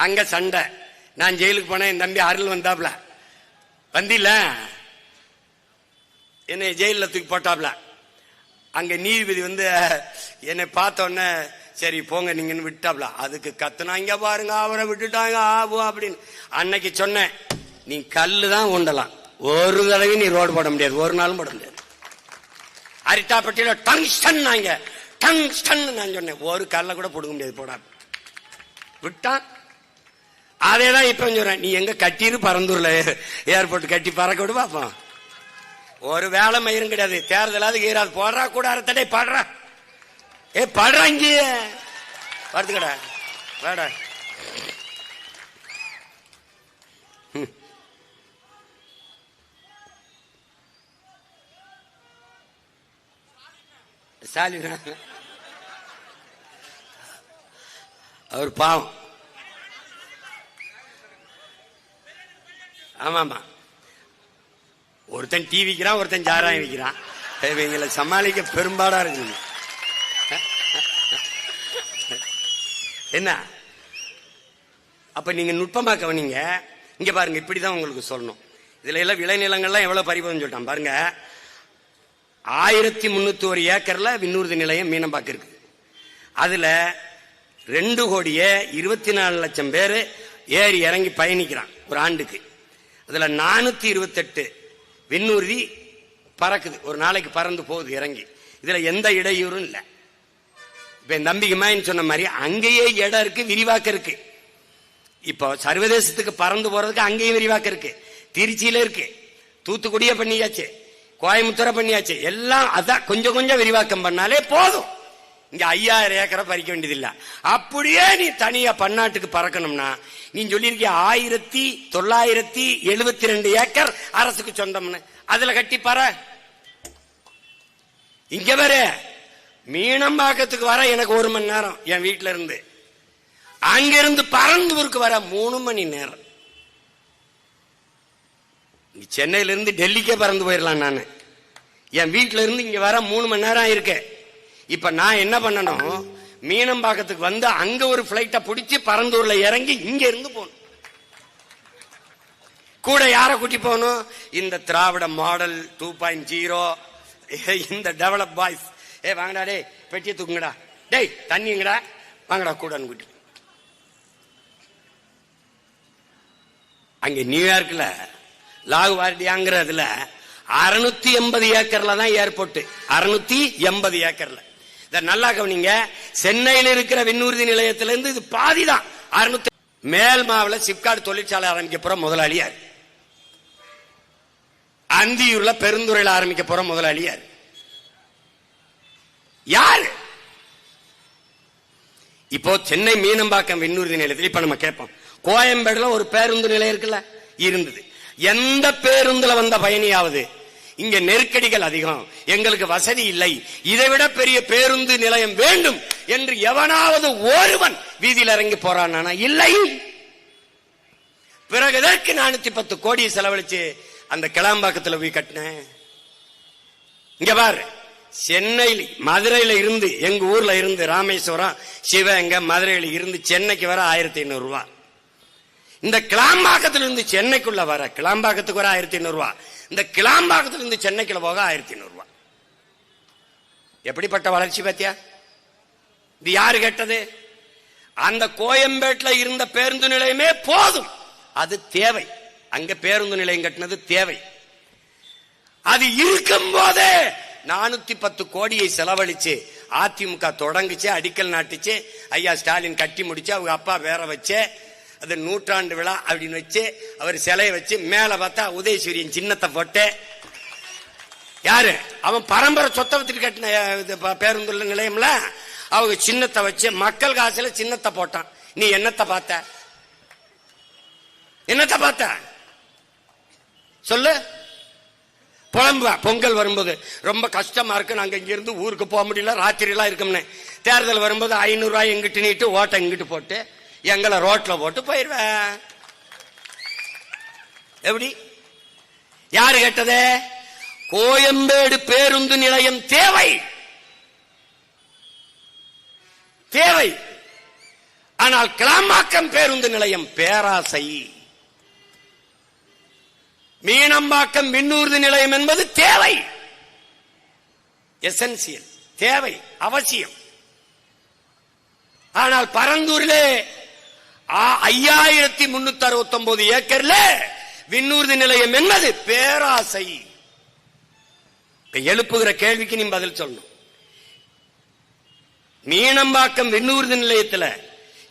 அங்க சண்டை. நான் ஜெயிலுக்கு போனேன், என் தம்பி அருள் வந்தாப்ல, வந்தில என்னை ஜெயில தூக்கி போட்டாப்ல. அங்க நீதிபதி என்னை பார்த்த உடனே சரி போங்க நீங்கன்னு விட்டாப்ல. அதுக்கு கத்துனாங்க பாருங்க, அவரை விட்டுட்டாங்க அப்படின்னு. அன்னைக்கு சொன்னேன், நீ கல்லு தான் உண்டலாம், ஒரு தடவை நீ ரோடு போட முடியாது, ஒரு நாளும் போட முடியாது. அரிட்டாப்பட்டியில டங்ஸ்டன் நான் சொன்னேன், ஒரு கல்ல கூட போடுக்க முடியாது, போடா விட்டான். அதேதான் இப்ப சொல்றேன், நீ எங்க கட்டிரு பரந்தூர்ல ஏர்போர்ட் கட்டி பறக்க விடு பாப்போம். ஒரு வேலை மயிரும் கிடையாது, தேர்தலாவது ஈராது. போடுறா கூட அறத்தடை பாடுறா, படுறா இங்கே படுத்துக்கடா வேடா. ஸ்டாலின் அவர் பாவம். ஆமாமா, ஒருத்தன் டீ விற்கிறான், ஒருத்தன் சாராயம் விற்கிறான். இவங்களை சமாளிக்க பெரும்பாடா இருக்கு. என்ன அப்ப நீங்க நுட்பமா கவனிங்க. இங்க பாருங்க, இப்படிதான் உங்களுக்கு சொல்லணும். இதுல எல்லாம் விளைநிலங்கள்லாம் எவ்வளவு பறிபோன்னு சொல்லிட்டான் பாருங்க. 1301 ஏக்கர்ல விண்ணூர்தி நிலையம் மீனம்பாக்கம் இருக்கு. அதுல 2,24,00,000 பேரு ஏறி இறங்கி பயணிக்கிறான் ஒரு ஆண்டுக்கு. அதுல 428 விண்ணூர்தி பறக்குது, ஒரு நாளைக்கு பறந்து போகுது இறங்கி. இதுல எந்த இடையூறும் இல்லை. இப்ப என் தம்பிக்குமான்னு சொன்ன மாதிரி அங்கேயே இடம் இருக்கு, விரிவாக்கம் இருக்கு. இப்போ சர்வதேசத்துக்கு பறந்து போறதுக்கு அங்கேயும் விரிவாக்கம் இருக்கு. திருச்சியில இருக்கு, தூத்துக்குடியே பண்ணியாச்சு, கோயம்புத்தூரை பண்ணியாச்சு, எல்லாம் அதான் கொஞ்சம் கொஞ்சம் விரிவாக்கம் பண்ணாலே போதும். இங்க 5000 ஏக்கரை பறிக்க வேண்டியதில்லை. அப்படியே நீ தனியா பன்னாட்டுக்கு பறக்கணும்னா நீ சொல்லியிருக்கிய 1972 ஏக்கர் அரசுக்கு சொந்தம்னு, அதுல கட்டி பற. இங்க வர மீனம்பாக்கத்துக்கு வர எனக்கு 1 மணி நேரம், என் வீட்டுல இருந்து. அங்கிருந்து பரந்தூருக்கு வர 3 மணி நேரம். சென்னையில இருந்து டெல்லிக்கே பறந்து போயிடலாம். நான் என் வீட்டுல இருந்து இங்க வர 3 மணி நேரம் இருக்கு. இப்ப நான் என்ன பண்ணணும், மீனம்பாக்கத்துக்கு அங்க ஒரு பிளைட்ட பிடிச்சி பரந்தூர்ல இறங்கி இங்க இருந்து போகணும். கூட யார கூட்டி போகணும், இந்த திராவிட மாடல் 2.0, இந்த டெவலப் பாய்ஸ். வாங்கடா டே, பெட்டியை தூக்குங்கடா, டேய் தண்ணிங்கடா, வாங்கடா கூடன்னு கூட்டி. அங்க நியூயார்க்ல லாகுவார்டியாங்கிறதுல 680 ஏக்கர்ல தான் ஏர்போர்ட். 680 ஏக்கர்ல. இத நல்லா கவனிங்க. சென்னையில் இருக்கிற விண்ணூர்தி நிலையத்திலிருந்து இது பாதிதான். 600. மேல்மாவில சிப்காட் தொழிற்சாலை ஆரம்பிக்க போற முதலாளியார், அந்தியூர்ல பெருந்துறையில் ஆரம்பிக்க போற முதலாளியார் யாரு? இப்போ சென்னை மீனம்பாக்கம் விண்ணூர்தி நிலையத்தில் இப்ப நம்ம கேட்போம், கோயம்பேடுல ஒரு பேருந்து நிலையம் இருக்குல்ல, இருந்தது. எந்த பேருந்துல வந்த பயணியாவது இங்க நெருக்கடிகள் அதிகம், எங்களுக்கு வசதி இல்லை, இதைவிட பெரிய பேருந்து நிலையம் வேண்டும் என்று எவனாவது ஒருவன் வீதியில் இறங்கி போறானா? இல்லை. பிறகு எதற்கு 410 கோடி செலவழிச்சு அந்த கிளாம்பாக்கத்தில் போய் கட்டினேன்? இங்க பாரு, சென்னையில் மதுரையில இருந்து, எங்க ஊர்ல இருந்து ராமேஸ்வரம், சிவகங்கை, மதுரையில இருந்து சென்னைக்கு வர 1500 ரூபாய். இந்த கிளாம்பாக்கத்துல இருந்து சென்னைக்குள்ள வர, கிளாம்பாக்கத்துக்கு வர 1500 ரூபாய், இந்த கிளாம்பாக்கத்துல இருந்து சென்னைக்குள்ள போக 1500 ரூபாய். எப்படிப்பட்ட வளர்ச்சி பத்தியா? இது யாரு கேட்டது? அந்த கோயம்பேட்டில் இருந்த பேருந்து நிலையமே போதும், அது தேவை. அங்க பேருந்து நிலையம் கட்டினது தேவை. அது இருக்கும் போதே 410 கோடியை செலவழிச்சு அதிமுக தொடங்குச்சு, அடிக்கல் நாட்டுச்சு, ஐயா ஸ்டாலின் கட்டி முடிச்சு, அவங்க அப்பா வேற வச்சு, அது 100ஆண்டு விழா அப்படின்னு வச்சு, அவர் சிலையை வச்சு, மேல பார்த்தா உதயசூரியன் சின்னத்தை போட்டு, யாரு அவன் பரம்பரை சொத்தை வச்சுட்டு கட்டின பேருந்து நிலையம்ல, அவங்க சின்னத்தை வச்சு மக்கள் காசுல சின்னத்தை போட்டான். நீ என்னத்தை பார்த்த? என்னத்தை பார்த்த சொல்லு. புலம்புவா பொங்கல் வரும்போது, ரொம்ப கஷ்டமா இருக்கு, நாங்க இங்க இருந்து ஊருக்கு போக முடியல, ராத்திரி எல்லாம் இருக்கும்னு. தேர்தல் வரும்போது 500 ரூபாய் எங்கிட்டு நீட்டு, ஓட்டை எங்கிட்டு போட்டு, எங்களை ரோட்ல போட்டு போயிருவேன். எப்படி? யாரு கேட்டதே? கோயம்பேடு பேருந்து நிலையம் தேவை தேவை. ஆனால் கிளாம்பாக்கம் பேருந்து நிலையம் பேராசை. மீனம்பாக்கம் விண்ணூர்தி நிலையம் என்பது தேவை, எசென்சியல், தேவை, அவசியம். ஆனால் பரந்தூரிலே 5369 ஏக்கர்ல விண்ணூர்தி நிலையம் என்பது பேராசை. எழுப்புகிற கேள்விக்கு நீ பதில் சொல்லணும். மீனம்பாக்கம் விண்ணூர்தி நிலையத்தில்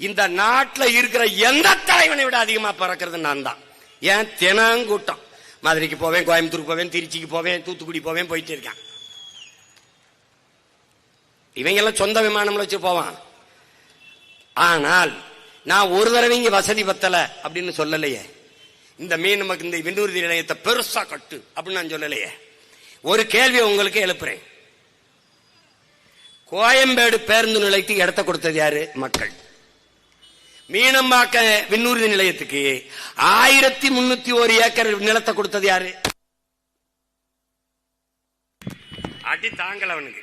இந்த நாட்டில் இருக்கிற எந்த தலைவனை விட அதிகமா பறக்கிறது நான் தான். ஏன் தினங்கூட்டம், மதுரைக்கு போவேன், கோயம்புத்தூருக்கு போவேன், திருச்சிக்கு போவேன், தூத்துக்குடி போவேன், போயிட்டு இருக்கேன். இவங்க எல்லாம் சொந்த விமானம்ல வச்சு போவான். ஆனால் நான் ஒரு தடவை இங்க வசதி பத்தல அப்படின்னு சொல்லலையே. இந்த நமக்கு இந்த விண்ணூர்தி நிலையத்தை பெருசா கட்டு அப்படின்னு நான் சொல்லலையே. ஒரு கேள்வி உங்களுக்கு எழுப்புறேன். கோயம்பேடு பேருந்து நிலையத்துக்கு இடத்த கொடுத்தது யாரு? மக்கள். மீனம்பாக்க விண்ணூர்தி நிலையத்துக்கு 1301 ஏக்கர் நிலத்தை கொடுத்தது யாரு? அடி தாங்கல அவனுக்கு.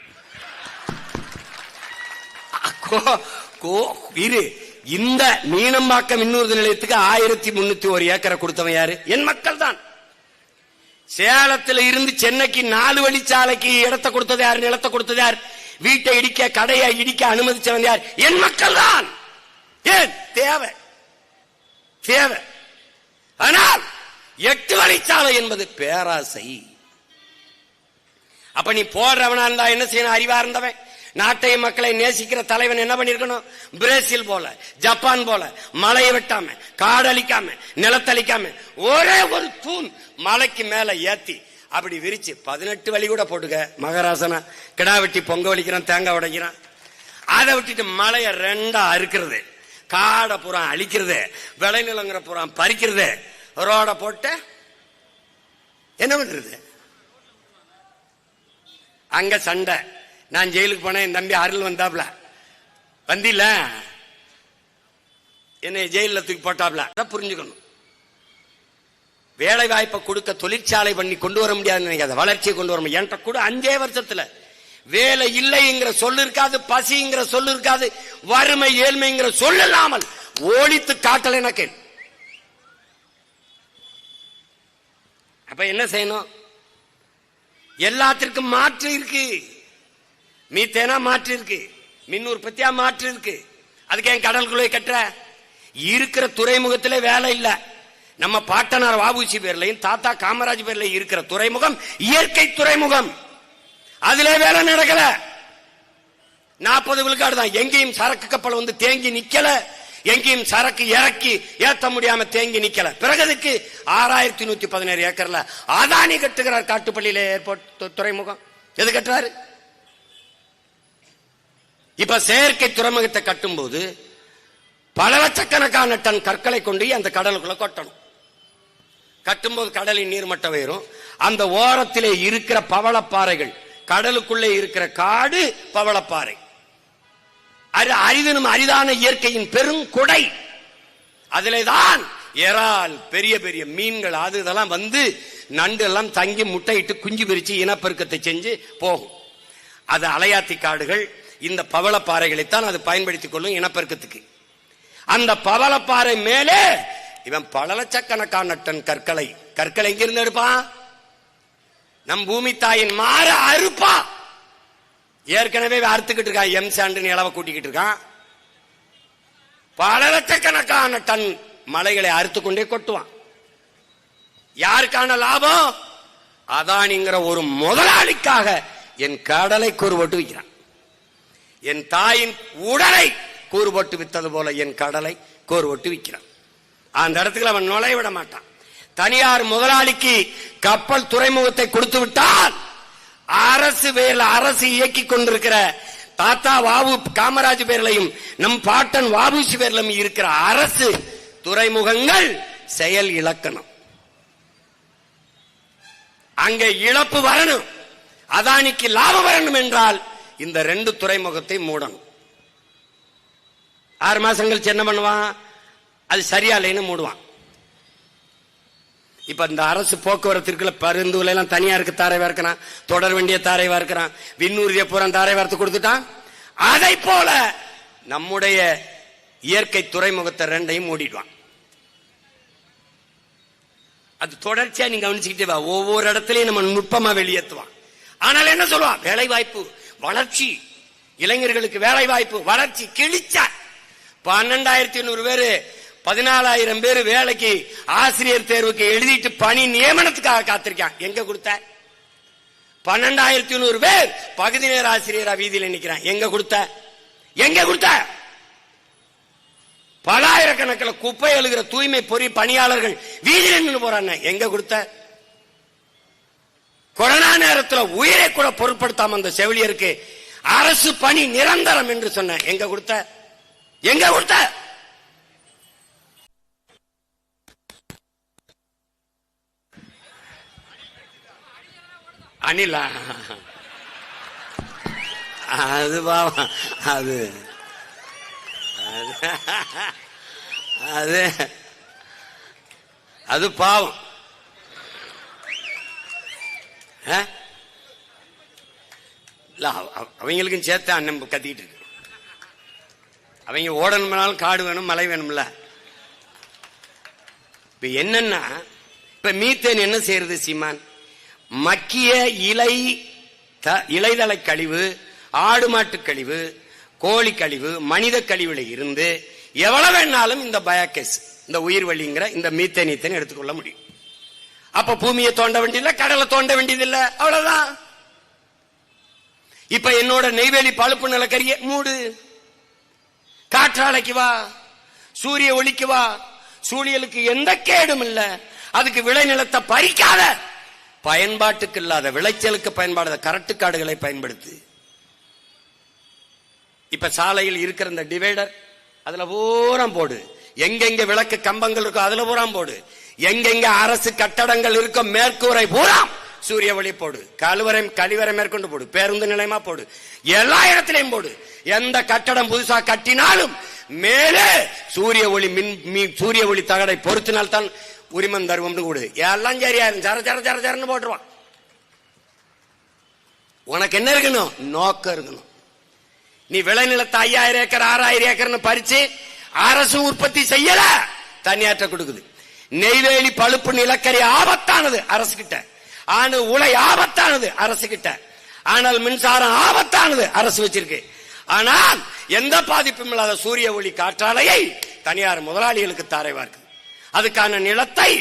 இந்த மீனம்பாக்கம் விண்ணூர்தி நிலையத்துக்கு 1301 ஏக்கரை கொடுத்தவன் யாரு? என் மக்கள் தான். சேலத்தில் இருந்து சென்னைக்கு 4 வழிச்சாலைக்கு இடத்தை கொடுத்தது யார்? நிலத்தை கொடுத்தது யார்? வீட்டை இடிக்க, கடையை இடிக்க அனுமதிச்சவன் யார்? என் மக்கள் தான். ஏன் தேவை? தேவை. ஆனால் 8 வழிச்சாலை என்பது பேராசை. அப்ப நீ போடுறவனா இருந்தா என்ன செய்யணும்? அறிவா இருந்தவன், நாட்டை மக்களை நேசிக்கிற தலைவன் என்ன பண்ணிருக்கணும்? பிரேசில் போல, ஜப்பான் போல மலையை வெட்டாம, காடழிக்காம, நிலத்தளிக்காம ஒரே ஒரு தூண் மலைக்கு மேல ஏத்தி அப்படி விரிச்சு 18 வழி கூட போட்டுக்க. மகராசனா கிடா வெட்டி பொங்க வலிக்கிறான், தேங்காய் உடைக்கிறான். அதை விட்டுட்டு மலையை 2ஆ அறுக்கிறது, காடை பூரா அழிக்கிறது, விளைநிலங்கிற பூரா பறிக்கிறது, ரோட போட்டு என்ன பண்றது? அங்க சண்டை. நான் ஜெயிலுக்கு போனேன், என் தம்பி அருள் வந்தாப்ல, வந்தில என்னை ஜெயில தூக்கி போட்டாப்ல. புரிஞ்சுக்கணும். வேலை வாய்ப்பை கொடுக்க தொழிற்சாலை பண்ணி கொண்டு வர முடியாதுன்னு நினைக்காத, வளர்ச்சியை கொண்டு வர முடியும். என்கிட்ட கூட 5 வருஷத்துல வேலை இல்லைங்கிற சொல்லு இருக்காது, பசிங்கிற சொல்லு இருக்காது, வறுமை ஏழ்மைங்கிற சொல்லு இல்லாமல் ஓடித்து காட்டல எனக்கு. அப்ப என்ன செய்யணும்? எல்லாத்திற்கும் மாற்று இருக்கு. மீத்தேனா மாற்று இருக்கு, மின் உற்பத்தியா மாற்று இருக்கு. அதுக்கு என் கடலுக்குள்ளே கட்டுற இருக்கிற துறைமுகத்திலே வேலை இல்ல. நம்ம பாட்டனார் வாபுசி பேர்லையும் தாத்தா காமராஜ் பேர்லையும் இருக்கிற துறைமுகம் இயற்கை துறைமுகம், அதுல வேலை நடக்கல. 40 விழுக்காடு தான். எங்கேயும் சரக்கு கப்பல் வந்து தேங்கி நிக்கல, எங்கேயும் சரக்கு இறக்கி ஏத்த முடியாம தேங்கி நிக்கல. பிறகு அதுக்கு 6117 ஏக்கர்ல அதானி கட்டுகிறார். காட்டுப்பள்ளியில ஏர்போர்ட் துறைமுகம் எது கட்டுறாரு? இப்ப செயற்கை துறைமுகத்தை கட்டும் போது பல லட்சக்கணக்கான டன் கற்களை கொண்டு அந்த கடலுக்குள்ள கொட்டணும். கட்டும்போது கடலின் நீர்மட்டம் உயரும். அந்த ஓரத்திலே இருக்கிற பவளப்பாறைகள், கடலுக்குள்ளே இருக்கிற காடு பவளப்பாறை, அரிதினும் அரிதான இயற்கையின் பெருங்கொடை. அதிலேதான் இறால், பெரிய பெரிய மீன்கள், அது இதெல்லாம் வந்து நண்டு எல்லாம் தங்கி முட்டையிட்டு குஞ்சு பிரிச்சு இனப்பெருக்கத்தை செஞ்சு போகும். அது அலையாத்தி காடுகள். இந்த பவளப்பாறைகளைத்தான் அது பயன்படுத்திக் கொள்ளும் இனப்பெருக்கத்துக்கு. அந்த பவளப்பாறை மேலே இவன் பல லட்சக்கணக்கான டன் கற்களை எங்கிருந்து எடுப்பான்? நம் பூமி தாயின் மாற அறுப்பா. ஏற்கனவே அறுத்துக்கிட்டு இருக்கான், எம் சாண்டு இளவ கூட்டிக்கிட்டு இருக்கான். பல லட்சக்கணக்கான டன் மலைகளை அறுத்து கொண்டே கொட்டுவான். யாருக்கான லாபம்? அதானிங்கிற ஒரு முதலாளிக்காக என் கடலை கூறுபட்டு விற்கிறான். என் தாயின் உடலை கூறுபட்டு வித்தது போல என் கடலை கூறுபட்டு விற்கிறான். அந்த இடத்துக்கு அவன் நுழைய விட மாட்டான். தனியார் முதலாளிக்கு கப்பல் துறைமுகத்தை கொடுத்து விட்டால் அரசு பேர்ல, அரசு இயக்கி கொண்டிருக்கிற தாத்தா வாபு காமராஜ் பேர்லையும் நம் பாட்டன் வாபுசி பேர்லையும் இருக்கிற அரசு துறைமுகங்கள் செயல் இழக்கணும். அங்க இழப்பு வரணும், அதானிக்கு லாபம் வரணும் என்றால் இந்த 2 துறைமுகத்தை மூடணும். 6 மாசங்கள் கழிச்சு என்ன பண்ணுவான்? அது சரியா இல்லைன்னு மூடுவான். இப்ப இந்த அரசு போக்குவரத்திற்குள்ள பருந்துல எல்லாம் தனியாருக்கு தாரைவா இருக்கிறான், தொடர் வேண்டிய தாரைவா இருக்கிறான், விண்ணூர்திய பூரா தாரை வார்த்து கொடுத்துட்டான். அதை போல நம்முடைய இயற்கை துறைமுகத்தை ரெண்டையும் மூடிடுவான். அது தொடர்ச்சியா நீங்க கவனிச்சுக்கிட்டே வா. ஒவ்வொரு இடத்துலயும் நம்ம நுட்பமா வெளியேற்றுவான். ஆனால் என்ன சொல்லுவான்? வேலை வாய்ப்பு, வளர்ச்சி, இளைஞர்களுக்கு வேலை வாய்ப்பு, வளர்ச்சி. கிழிச்சா 12,500 பேரு 14,000 பேரு வேலைக்கு ஆசிரியர் தேர்வுக்கு எழுதிட்டு பணி நியமனத்துக்காக காத்திருக்கான். எங்க கொடுத்த? 12,500 பேர் பகுதி நேர ஆசிரியரா வீதியில் நிக்கிறான். எங்க கொடுத்த? எங்க கொடுத்த? பலாயிரக்கணக்கில் குப்பை எழுகிற தூய்மை பொறி பணியாளர்கள் வீதியில் நின்று போறாங்க. எங்க கொடுத்த? கொரோனா நேரத்தில் உயிரை கூட பொருட்படுத்தாம அந்த செவிலியருக்கு அரசு பணி நிரந்தரம் என்று சொன்ன. எங்க கொடுத்த? எங்க கொடுத்த? அனிலா அது பாவம். அது அது அது பாவம். அவங்களுக்கும் சேர்த்து அண்ணன் கத்திக்கிட்டு இருக்கு. அவங்க ஓடணும்னாலும் காடு வேணும், மலை வேணும்ல. இப்ப என்னன்னா, இப்ப மீத்தேன் என்ன செய்யறது சீமான்? மக்கிய இலைதலை கழிவு, ஆடு மாட்டு கழிவு, கோழி கழிவு, மனித கழிவுல இருந்து எவ்வளவு வேணாலும் இந்த பயோகேஸ், இந்த உயிர் வழிங்கிற இந்த மீத்தேன் எடுத்துக்கொள்ள முடியும். அப்ப பூமியை தோண்ட வேண்டியதில்லை, கடலை தோண்ட வேண்டியதில்லை, அவ்வளவுதான். இப்ப என்னோட நெய்வேலி பழுப்பு நிலக்கரிய மூடு, காற்றாலைக்கு வா, சூரிய ஒளிக்கு வா, சூழியலுக்கு எந்த கேடும் இல்ல. அதுக்கு விளைநிலத்தை பறிக்காத, பயன்பாட்டுக்கு இல்லாத விளைச்சலுக்கு பயன்பாடு கரட்டு காடுகளை பயன்படுத்து. இப்ப சாலையில் இருக்கிற இந்த டிவைடர் அதுல பூரா போடு. எங்கெங்க விளக்கு கம்பங்கள் இருக்கோ அதுல பூரா போடு. எங்கெங்க அரசு கட்டடங்கள் இருக்கோ மேற்கூரை பூரா சூரிய ஒளி போடு. கழிவறை மேற்கொண்டு போடு. பேருந்து நிலையமா போடு. எல்லா இடத்திலையும் போடு. எந்த கட்டடம் புதுசா கட்டினாலும் மேலே சூரிய ஒளி தகடை பொருத்தினால்தான் உரிமம் தருவோம் கூடு. எல்லாம் சரியா சரன்னு போட்டுருவான். உனக்கு என்ன இருக்கணும்? நோக்கம் இருக்கணும். நீ விளைநிலத்தை 5,000 ஏக்கர் 6,000 ஏக்கர்னு பறிச்சு அரசு உற்பத்தி செய்யல, தனியாற்ற கொடுக்குது. நெய்வேலி பழுப்பு நிலக்கரி ஆபத்தானது அரசு கிட்ட, ஆனா உலை ஆபத்தானது அரசு கிட்ட, ஆனால் மின்சாரம் ஆபத்தானது அரசு வச்சிருக்கு. ஆனால் எந்த பாதிப்பும் இல்லாத சூரிய ஒளி காற்றாலையை தனியார் முதலாளிகளுக்கு தாரை வார்க்குது. அதுக்கான நிலத்தை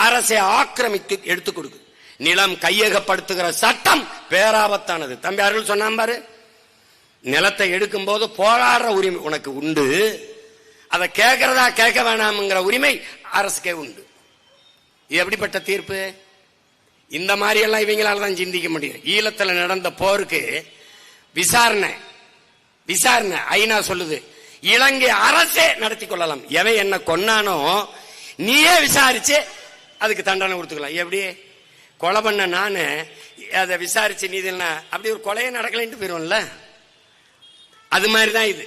அரசை ஆக்கிரமித்து எடுத்துக் கொடுக்குது. நிலம் கையகப்படுத்துகிற சட்டம் பேராபத்தானது. தம்பி அருள் சொன்னான் பாரு, நிலத்தை எடுக்கும் போது போராடுற உரிமை உனக்கு உண்டு, அதை கேட்கறதா கேட்க வேணாம்ங்கிற உரிமை அரசுக்கே உண்டு. எப்படிப்பட்ட தீர்ப்பு? இந்த மாதிரி எல்லாம் இவங்களால தான் சிந்திக்க முடியும். ஈழத்துல நடந்த போருக்கு விசாரணை ஐநா சொல்லுது, இலங்கை அரசே நடத்தி கொள்ளலாம். எவன் என்ன கொன்னானோ நீயே விசாரிச்சு அதுக்கு தண்டனை கொடுத்துக்கலாம். எப்படி? கொலை பண்ண நானு அதை விசாரிச்சு நீதி அப்படி ஒரு கொலையே நடக்கலன்ட்டு போயிருவோம்ல, அது மாதிரிதான் இது.